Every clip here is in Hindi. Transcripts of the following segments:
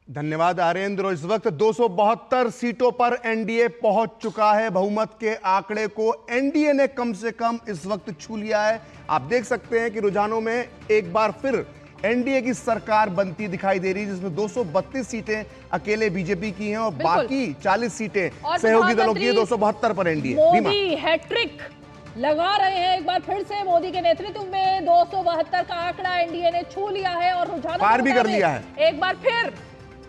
धन्यवाद आर्येंद्र। और इस वक्त 272 सीटों पर एनडीए पहुंच चुका है। बहुमत के आंकड़े को एनडीए ने कम से कम इस वक्त छू लिया है। आप देख सकते हैं कि रुझानों में एक बार फिर एनडीए की सरकार बनती दिखाई दे रही है, जिसमें 232 सीटें अकेले बीजेपी की हैं और बाकी 40 सीटें सहयोगी दलों की है। 272 पर एनडीए। मोदी हैट्रिक लगा रहे हैं एक बार फिर से। मोदी के नेतृत्व में 272 का आंकड़ा एनडीए ने छू लिया है और रुझानों पार भी कर लिया है। एक बार फिर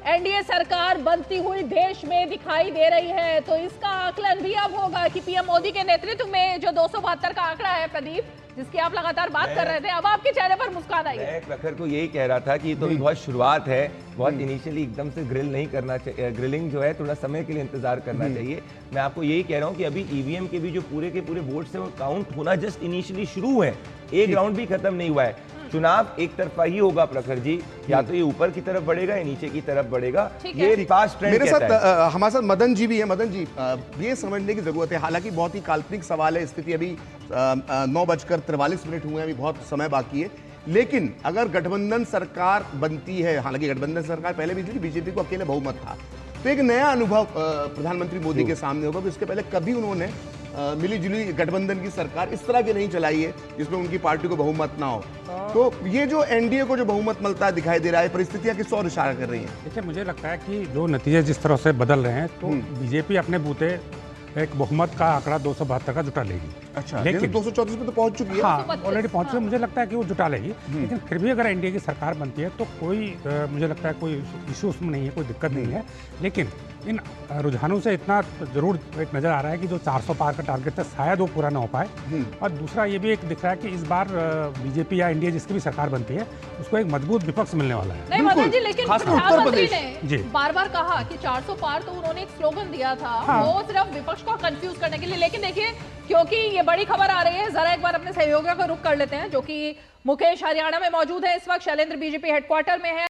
एनडीए सरकार बनती हुई देश में दिखाई दे रही है। तो इसका आकलन भी अब होगा कि पीएम मोदी के नेतृत्व में जो 272 का आंकड़ा है, प्रदीप, जिसकी आप लगातार बात कर रहे थे, अब आपके चेहरे पर मुस्कान आई है। प्रखर को यही कह रहा था कि ये तो भी बहुत शुरुआत है, बहुत इनिशियली एकदम से ग्रिल नहीं करना चाहिए। ग्रिलिंग जो है थोड़ा समय के लिए इंतजार करना चाहिए। मैं आपको यही कह रहा हूँ कि अभी ईवीएम के भी जो पूरे के पूरे वोट्स हैं वो काउंट होना जस्ट इनिशियली शुरू है, एक राउंड भी खत्म नहीं हुआ है। चुनाव एक तरफा ही होगा प्रखर जी, या तो ये ऊपर की तरफ बढ़ेगा या नीचे की तरफ बढ़ेगा। ये पास्ट ट्रेंड मेरे साथ हमारे साथ मदन जी भी है। मदन जी, ये समझने की जरूरत है, हालांकि बहुत ही काल्पनिक सवाल है, स्थिति अभी 9:43 हुए हैं, अभी बहुत समय बाकी है। लेकिन अगर गठबंधन सरकार बनती है, हालांकि गठबंधन सरकार पहले भी थी, बीजेपी को अकेले बहुमत था, तो एक नया अनुभव प्रधानमंत्री मोदी के सामने होगा कि इसके पहले कभी उन्होंने मिली जुली गठबंधन की सरकार इस तरह की नहीं चलाई है जिसमें उनकी पार्टी को बहुमत ना हो। तो ये जो एनडीए को जो बहुमत मिलता दिखाई दे रहा है, परिस्थितियां किस ओर इशारा कर रही हैं? देखिए, मुझे लगता है कि जो नतीजे जिस तरह से बदल रहे हैं, तो बीजेपी अपने बूते एक बहुमत का आंकड़ा 272 का जुटा लेगी। अच्छा, लेकिन 234 पे तो पहुंच चुकी है। हाँ, ऑलरेडी पहुंच चुकी है। मुझे लगता है कि वो जुटा लेगी। लेकिन फिर भी अगर एनडीए की सरकार बनती है तो कोई मुझे लगता है कोई इशू उसमें नहीं है, कोई दिक्कत नहीं है। लेकिन इन रुझानों से इतना जरूर एक नजर आ रहा है कि जो 400 पार का टारगेट था शायद वो पूरा ना हो पाए। और दूसरा ये भी एक दिख रहा है कि इस बार बीजेपी या एनडीए जिसकी भी सरकार बनती है उसको एक मजबूत विपक्ष मिलने वाला है। नहीं मदन जी, लेकिन प्रधानमंत्री ने जी बार बार कहा कि 400 पार, तो उन्होंने एक स्लोगन दिया था वो सिर्फ विपक्ष को कंफ्यूज करने के लिए। लेकिन देखिए, क्योंकि ये बड़ी खबर आ रही है, जरा एक बार अपने सहयोगियों का रुख कर लेते हैं, जो कि मुकेश हरियाणा में मौजूद है इस वक्त। शैलेंद्र बीजेपी हेडक्वार्टर में है।